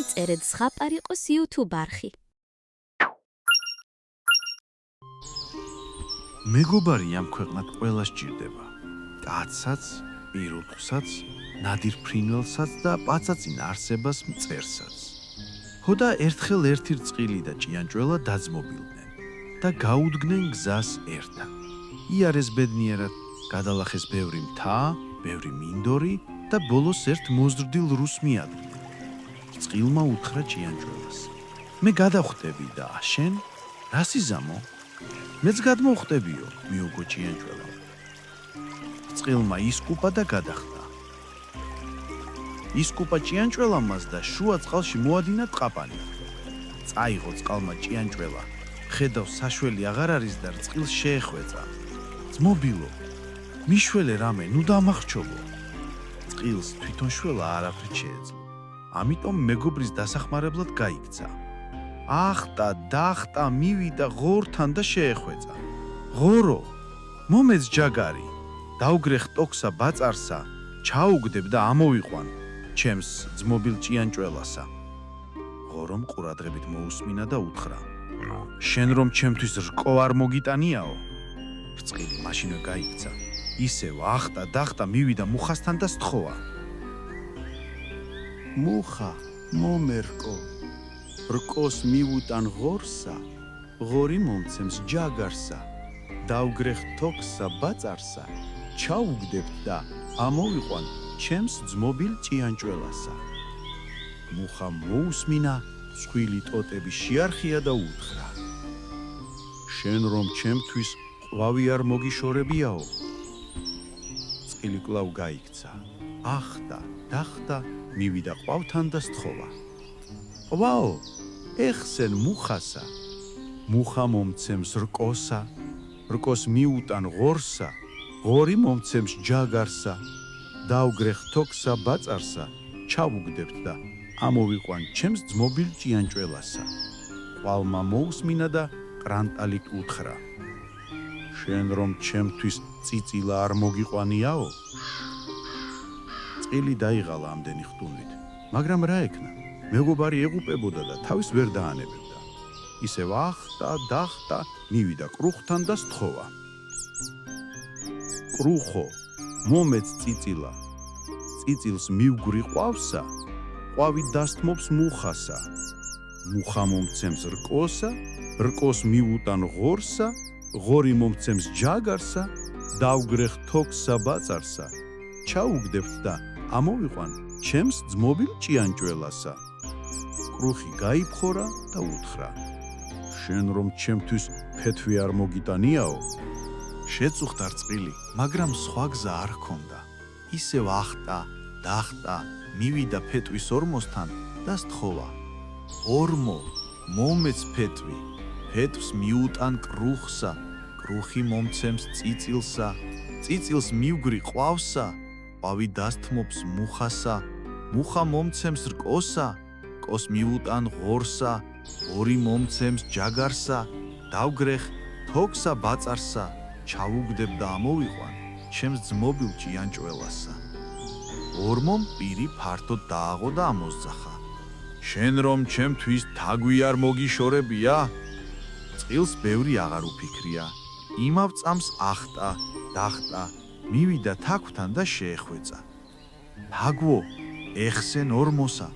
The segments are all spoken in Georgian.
დაიწერეთ ზღაპარი ყოს YouTube არხი. მეგობარი ამ ქვეყნად ყველას ჭირდება. კაცსაც, პირუტყვსაც, ნადირ ფრინველსაც და პაცაცინ არსებას მწერსაც. ხოდა ერთხელ ერთი რწყილი და ჭიანჭველა დაძმობილდნენ და გაუდგნენ გზას ერთად. იარეს ბედნიერად, გადალახეს ბევრი მთა, ბევრი მინდორი და ბოლოს ერთ მოზრდილ რუს მიადგნენ. რწყილმა უთხრა ჭიანჭველას: მე გადავხვდები და შენ რა სიზამო? მეც გადმოვხვდებიო, მიუგო ჭიანჭველა. რწყილმა ისკუპა და გადახტა. ისკუპა ჭიანჭველამას და შუა წყალში მოადინა ტყაპანი. წაიღო წყალმა ჭიანჭველა, ხედავს საშველი აღარ არის და რწყილს შეეხვეწა. ძმობილო, მიშველე რამე, ნუ დამახჩობო. რწყილს თვითონ შველა არაფრით შეეძლო. ამიტომ მეგობრის დასახმარებლად გაიქცა. ახტა, დახტა, მივიდა ღორთან და შეეხვეწა. ღორო, მომეც ჯაგარი, დაუგრეხ ტოქსა ბაწარსა, ჩაუგდებ და ამოვიყვან ჩემს ძმობილ ჭიანჭველასა. ღორომ ყურადღებით მოусმინა და უთხრა: შენ რომ ჩემთვის რკო არ მოგიტანიაო? რწყილი მაშინვე გაიქცა. ისევ ახტა, დახტა, მივიდა მუხასთან და სთხოვა: მუხა, მომერკო, რკოს მივუტან ღორსა, ღორი მომცემს ჯაგარსა, დავგრეხ თოქსა ბაწარსა, ჩაუგდებთ და ამოვიყვან ჩემს ძმობილ ჭიანჭველასა. მუხა მოусმინა, მსხვილი ტოტები შეარხია და უთხრა: შენ რომ ჩემთვის ყვავი არ მოგიშორებიაო? რწყილი კვლავ გაიქცა. ახტა, დახტა, მივიდა ყვავთან და სთხოვა: ყვაო, ეხსენ მუხასა, მუხა მომცემს რკოსა, რკოს მიუტან ღორსა, ღორი მომცემს ჯაგარსა, დავგრეხ თოქსა ბაწარსა, ჩავუგდებთ და ამოვიყვან ჩემს ძმობილ ჭიანჭველასა. ყვავმა მოусმინა და ყრანტალით უთხრა: შენ რომ ჩემთვის წიწილა არ მოგიყვანიაო? რწყილი დაიღალა ამდენი ხტუნვით, მაგრამ რა ეკნა? მეგობარი ეღუპებოდა და თავის ვერ დაანებებდა. ისევ ახტა, დახტა, მივიდა კრუხთან და სთხოვა: კრუხო, მომეც წიწილა, წიწილს მივგრი ყვავსა, ყვავი დასთმობს მუხასა, მუხა მომცემს რკოსა, რკოს მივუტან ღორსა, ღორი მომცემს ჯაგარსა, დავგრეხ თოქსა ბაწარსა, ჩაუგდებთ და ამოვიყვან ჩემს ძმობილ ჭიანჭველასა. კრუხი გაიფხორა და უთხრა: შენ რომ ჩემთვის ფეთვი არ მოგიტანიაო? შეწუხდა რწყილი, მაგრამ სხვა გზა არ ჰქონდა. ისევ ახტა, დახტა, მივიდა ფეტვის ორმოსთან და სთხოვა: ორმო, მომეც ფეთვი, ფეთვს მიუტან კრუხსა, კრუხი მომცემს წიწილსა, წიწილს მივგრი ყვავსა, ყვავი დასთმობს მუხასა, მუხა მომცემს რკოსა, რკოს მივუტან ღორსა, ღორი მომცემს ჯაგარსა, დავგრეხ თოქსა ბაწარსა, ჩავუგდებ და ამოვიყვან ჩემს ძმობილ ჭიანჭველასა. ორმომ პირი ფართოდ დააღო და ამოსძახა: შენ რომ ჩემთვის თაგვი არ მოგიშორებია? წყილს ბევრი აღარ უფიქრია. იმავ წამს ახტა, დახტა, მივიდა თაგვთან და შეეხვეწა. თაგვო, ეხსენ ორმოსა,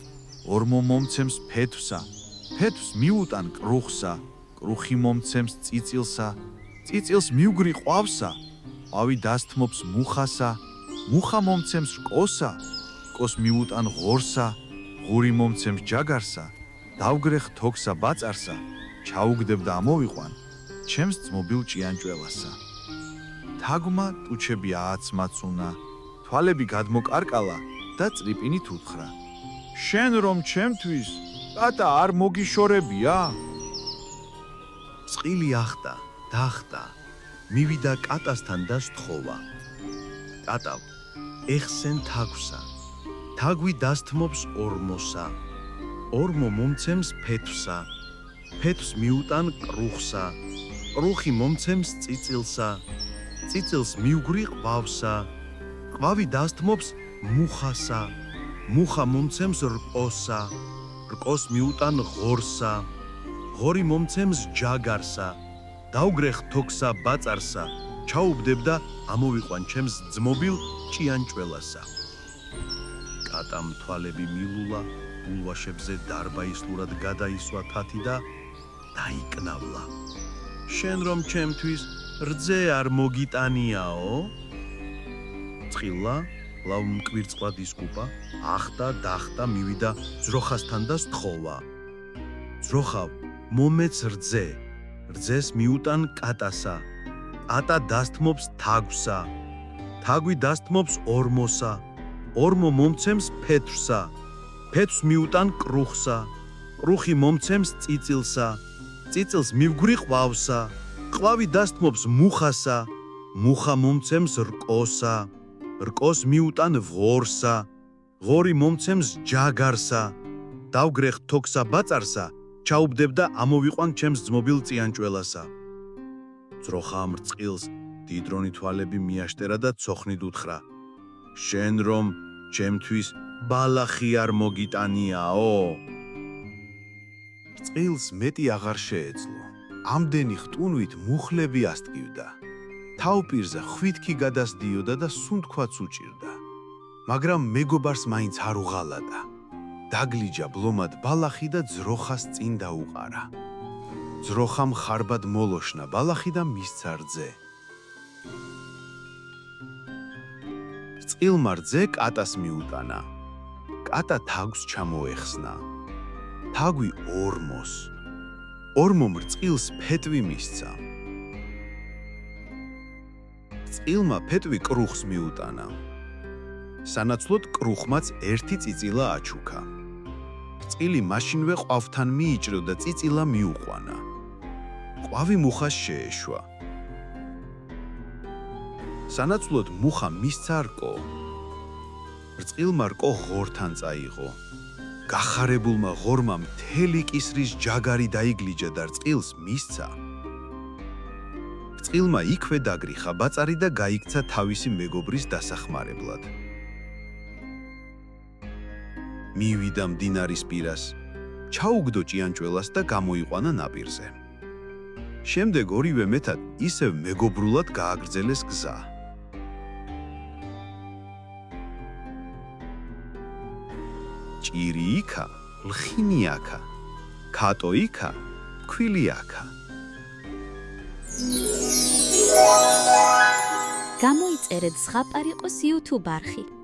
ორმო მომცემს ფეთვსა, ფეთვს მიუტან კრუხსა, კრუხი მომცემს წიწილსა, წიწილს მივგრი ყვავსა, ყვავი დასთმობს მუხასა, მუხა მომცემს რკოსა, რკოს მიუტან ღორსა, ღორი მომცემს ჯაგარსა, დავგრეხ თოქსა ბაწარსა, ჩაუგდებ და ამოვიყვან ჩემს ძმობილ ჭიანჭველასა. თაგვმა ტუჩები ააცმაცუნა, თვალები გადმოკარკალა და წრიპინით უთხრა: შენ რომ ჩემთვის ტატა არ მოგიშორებია? წყილი ახტა, დახტა, მივიდა კატასთან და სთხოვა: კატავ, ეხსენ თაგვსა, თაგვი დასთმობს ორმოსა, ორმო მომცემს ფეთვსა, ფეთვს მიუტან კრუხსა, კრუხი მომცემს წიწილსა, წიწილს მივგრი ყვავსა, ყვავი დასთმობს მუხასა, მუხა მომცემს რკოსა, რკოს მიუტან ღორსა, ღორი მომცემს ჯაგარსა, დაუგრეხ თოქსა ბაწარსა, ჩაუბდებდა ამოვიყვან ჩემს ძმობილ ჭიანჭველასა. კატამ თვალები მილულა, ულვაშებზე დარბაისლურად გადაისვა თათი და დაიკნავლა. შენ რომ ჩემთვის რძე არ მოგიტანიაო? წყილლა ლავ მკვირწყლად ისკუპა, ახტა დახტა მივიდა ძროხასთან და სთხოვა. ძროხავ, მომეც რძე, რძეს მიუტან კატასა, კატა დასთმობს თაგვსა, თაგვი დასთმობს ორმოსა, ორმო მომცემს ფეთვსა, ფეთვს მიუტან კრუხსა, კრუხი მომცემს წიწილსა, წიწილს მივგვრი ყვავსა, ყვავი დასთმობს მუხასა, მუხა მომცემს რკოსა, რკოს მიუტან ღორსა, ღორი მომცემს ჯაგარსა, დავგრეხ თოქსა ბაწარსა, ჩაუბდებდა ამოვიყვან ჩემს ძმობილ წიანჭველასა. ძროხა ამ რწყილს დიდრონი თვალები მიაშტერა და ცოხნით უთხრა. შენ რომ ჩემთვის ბალახი არ მოგიტანიაო? რწყილს მეტი აღარ შეეძლო. ამდენი ხტუნვით მუხლები ასტკივდა. თავპირზე ხვიტკი გადასდიოდა და სუნთქვაც უჭირდა. მაგრამ მეგობარს მაინც არ უღალადა. დაგლიჯა ბლომად ბალახი და ძროხას წინ დაუყარა. ძროხამ ხარბად მოლოშნა ბალახი და მისცა რძე. რწყილმა რძე კატას მიუტანა. კატა თაგვს ჩამოეხსნა. თაგვი ორმოს. ორმომ რწყილს ფეტვი მისცა. რწყილმა ფეტვი კრუხს მიუტანა. სანაცვლოდ კრუხმაც ერთი წიწილა აჩუქა. რწყილი მაშინვე ყვავთან მიიჭრო და წიწილა მიუყვანა. ყვავი მუხას შეეშვა. სანაცვლოდ მუხა მისცა რკო. რწყილმა რკო ღორთან წაიღო. გახარებულმა ღორმა მთელი კისრის ჯაგარი დაიგლიჯა და რწყილს მისცა. რწყილმა იქვე დაგრიხა ბაწარი და გაიქცა თავისი მეგობრის დასახმარებლად. მივიდა მდინარის პირას, ჩაუგდო ჭიანჭველას და გამოიყვანა ნაპირზე. შემდეგ ორივე მეთად ისევ მეგობრულად გააგრძელეს გზა. ჭირი იქა, ლხინი აქა, ქატო იქა, ქვილი აქა. გამოიწერეთ ზღაპარიყოს YouTube არხი.